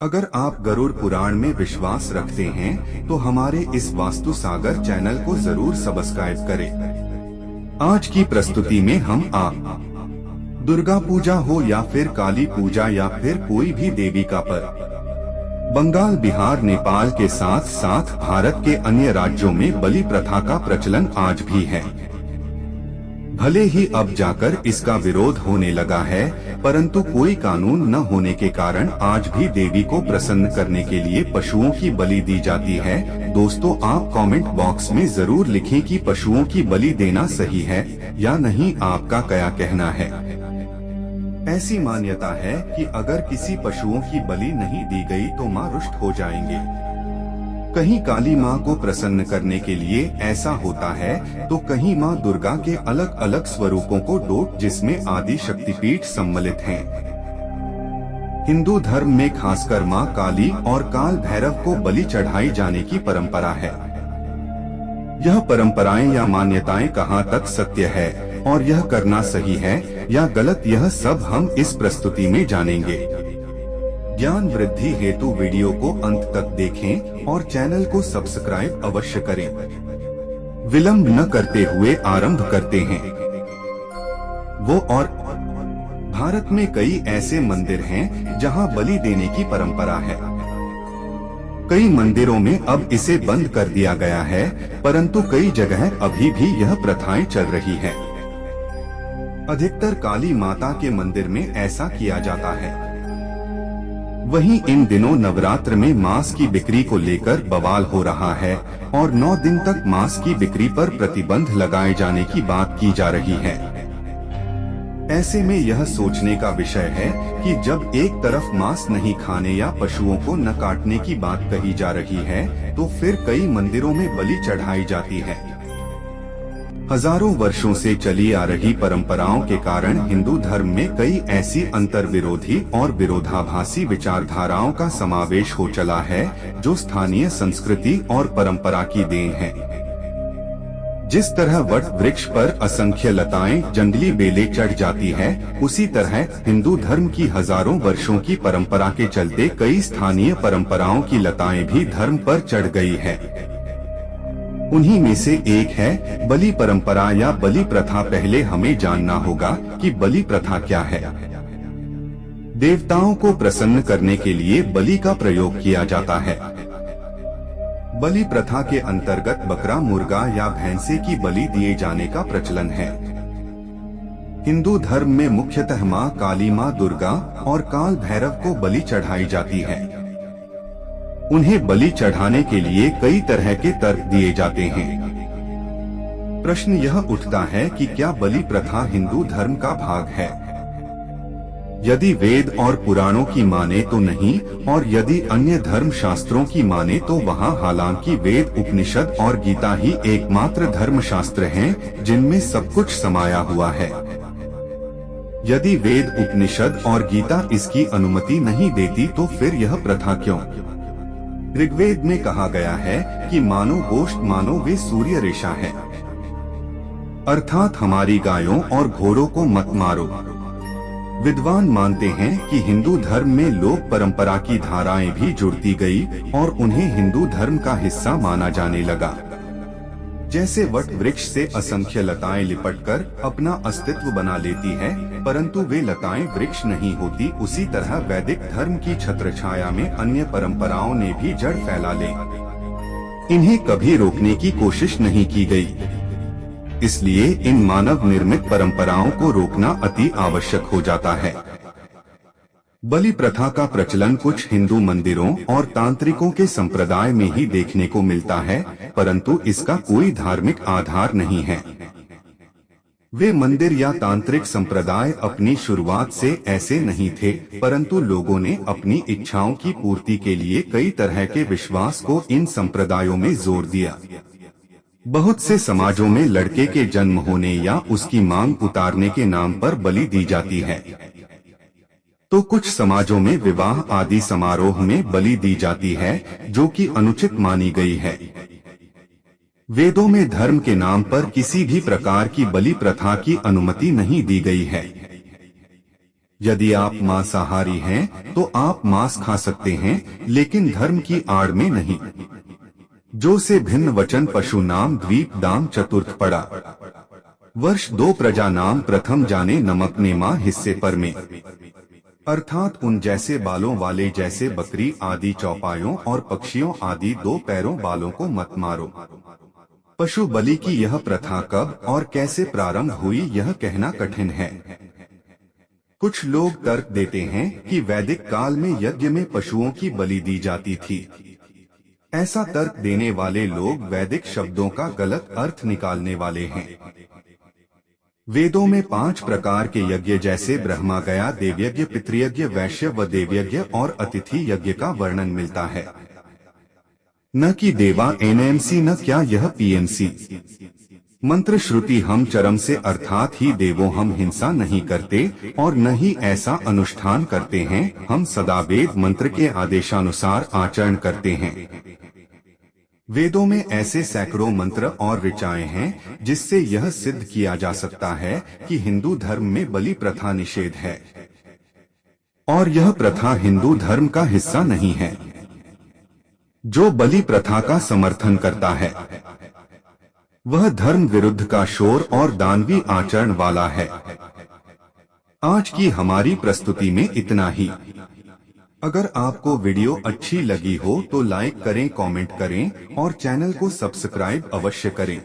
अगर आप गरुड़ पुराण में विश्वास रखते हैं तो हमारे इस वास्तु सागर चैनल को जरूर सब्सक्राइब करें। आज की प्रस्तुति में हम आप दुर्गा पूजा हो या फिर काली पूजा या फिर कोई भी देवी का पर्व, बंगाल, बिहार, नेपाल के साथ साथ भारत के अन्य राज्यों में बलि प्रथा का प्रचलन आज भी है। भले ही अब जाकर इसका विरोध होने लगा है, परंतु कोई कानून न होने के कारण आज भी देवी को प्रसन्न करने के लिए पशुओं की बलि दी जाती है। दोस्तों, आप कमेंट बॉक्स में जरूर लिखें कि पशुओं की बलि देना सही है या नहीं, आपका क्या कहना है। ऐसी मान्यता है कि अगर किसी पशुओं की बलि नहीं दी गई तो मां रुष्ट हो जाएंगे। कहीं काली मां को प्रसन्न करने के लिए ऐसा होता है तो कहीं मां दुर्गा के अलग अलग स्वरूपों को डोट, जिसमें आदि शक्तिपीठ सम्मिलित हैं। हिंदू धर्म में खासकर मां काली और काल भैरव को बलि चढ़ाई जाने की परंपरा है। यह परंपराएं या मान्यताएं कहां तक सत्य है और यह करना सही है या गलत, यह सब हम इस प्रस्तुति में जानेंगे। ज्ञान वृद्धि हेतु वीडियो को अंत तक देखें और चैनल को सब्सक्राइब अवश्य करें। विलंब न करते हुए आरंभ करते हैं। भारत में कई ऐसे मंदिर हैं जहां बलि देने की परंपरा है। कई मंदिरों में अब इसे बंद कर दिया गया है, परंतु कई जगह अभी भी यह प्रथाएं चल रही है। अधिकतर काली माता के मंदिर में ऐसा किया जाता है। वहीं इन दिनों नवरात्र में मांस की बिक्री को लेकर बवाल हो रहा है और 9 दिन तक मांस की बिक्री पर प्रतिबंध लगाए जाने की बात की जा रही है। ऐसे में यह सोचने का विषय है कि जब एक तरफ मांस नहीं खाने या पशुओं को न काटने की बात कही जा रही है, तो फिर कई मंदिरों में बलि चढ़ाई जाती है। हजारों वर्षों से चली आ रही परंपराओं के कारण हिंदू धर्म में कई ऐसी अंतर्विरोधी और विरोधाभासी विचारधाराओं का समावेश हो चला है जो स्थानीय संस्कृति और परंपरा की देन है। जिस तरह वट वृक्ष पर असंख्य लताएं, जंगली बेलें चढ़ जाती है, उसी तरह हिंदू धर्म की हजारों वर्षों की परंपरा के चलते कई स्थानीय परंपराओं की लताएं भी धर्म पर चढ़ गई है। उन्हीं में से एक है बलि परंपरा या बलि प्रथा। पहले हमें जानना होगा कि बलि प्रथा क्या है। देवताओं को प्रसन्न करने के लिए बलि का प्रयोग किया जाता है। बलि प्रथा के अंतर्गत बकरा, मुर्गा या भैंसे की बलि दिए जाने का प्रचलन है। हिंदू धर्म में मुख्यतः मां काली, मां दुर्गा और काल भैरव को बलि चढ़ाई जाती है। उन्हें बलि चढ़ाने के लिए कई तरह के तर्क दिए जाते हैं। प्रश्न यह उठता है कि क्या बलि प्रथा हिंदू धर्म का भाग है? यदि वेद और पुराणों की माने तो नहीं, और यदि अन्य धर्म शास्त्रों की माने तो वहाँ, हालांकि वेद, उपनिषद और गीता ही एकमात्र धर्म शास्त्र हैं जिनमें सब कुछ समाया हुआ है। यदि वेद, उपनिषद और गीता इसकी अनुमति नहीं देती तो फिर यह प्रथा क्यों? ऋग्वेद में कहा गया है कि मानो गोश्त, मानो वे सूर्य रेशा है, अर्थात हमारी गायों और घोड़ों को मत मारो। विद्वान मानते हैं कि हिंदू धर्म में लोक परंपरा की धाराएं भी जुड़ती गई और उन्हें हिंदू धर्म का हिस्सा माना जाने लगा। जैसे वट वृक्ष से असंख्य लताएं लिपटकर अपना अस्तित्व बना लेती है, परंतु वे लताएं वृक्ष नहीं होती, उसी तरह वैदिक धर्म की छत्रछाया में अन्य परंपराओं ने भी जड़ फैला ली। इन्हें कभी रोकने की कोशिश नहीं की गई। इसलिए इन मानव निर्मित परंपराओं को रोकना अति आवश्यक हो जाता है। बलि प्रथा का प्रचलन कुछ हिंदू मंदिरों और तांत्रिकों के संप्रदाय में ही देखने को मिलता है, परंतु इसका कोई धार्मिक आधार नहीं है। वे मंदिर या तांत्रिक संप्रदाय अपनी शुरुआत से ऐसे नहीं थे, परंतु लोगों ने अपनी इच्छाओं की पूर्ति के लिए कई तरह के विश्वास को इन संप्रदायों में जोड़ दिया। बहुत से समाजों में लड़के के जन्म होने या उसकी मांग उतारने के नाम पर बलि दी जाती है, तो कुछ समाजों में विवाह आदि समारोह में बलि दी जाती है, जो कि अनुचित मानी गई है। वेदों में धर्म के नाम पर किसी भी प्रकार की बलि प्रथा की अनुमति नहीं दी गई है। यदि आप मांसाहारी हैं तो आप मांस खा सकते हैं, लेकिन धर्म की आड़ में नहीं। जो से भिन्न वचन पशु नाम द्वीप दाम चतुर्थ पड़ा। वर्ष 2 प्रजा नाम प्रथम जाने नमक ने मां हिस्से पर में, अर्थात उन जैसे बालों वाले जैसे बकरी आदि चौपायों और पक्षियों आदि 2 पैरों बालों को मत मारो। पशु बलि की यह प्रथा कब और कैसे प्रारंभ हुई यह कहना कठिन है। कुछ लोग तर्क देते हैं कि वैदिक काल में यज्ञ में पशुओं की बलि दी जाती थी। ऐसा तर्क देने वाले लोग वैदिक शब्दों का गलत अर्थ निकालने वाले हैं। वेदों में 5 प्रकार के यज्ञ जैसे ब्रह्मा गया देवयज्ञ, पितृयज्ञ, वैश्य व देवयज्ञ और अतिथि यज्ञ का वर्णन मिलता है। न कि देवा एनएमसी, न क्या यह पीएमसी। मंत्र श्रुति हम चरम से अर्थात ही देवों हम हिंसा नहीं करते और न ही ऐसा अनुष्ठान करते हैं। हम सदा वेद मंत्र के आदेशानुसार आचरण करते हैं। वेदों में ऐसे सैकड़ों मंत्र और ऋचाएं हैं जिससे यह सिद्ध किया जा सकता है कि हिंदू धर्म में बलि प्रथा निषेध है और यह प्रथा हिंदू धर्म का हिस्सा नहीं है। जो बलि प्रथा का समर्थन करता है वह धर्म विरुद्ध का शोर और दानवी आचरण वाला है। आज की हमारी प्रस्तुति में इतना ही। अगर आपको वीडियो अच्छी लगी हो तो लाइक करें, कमेंट करें और चैनल को सब्सक्राइब अवश्य करें।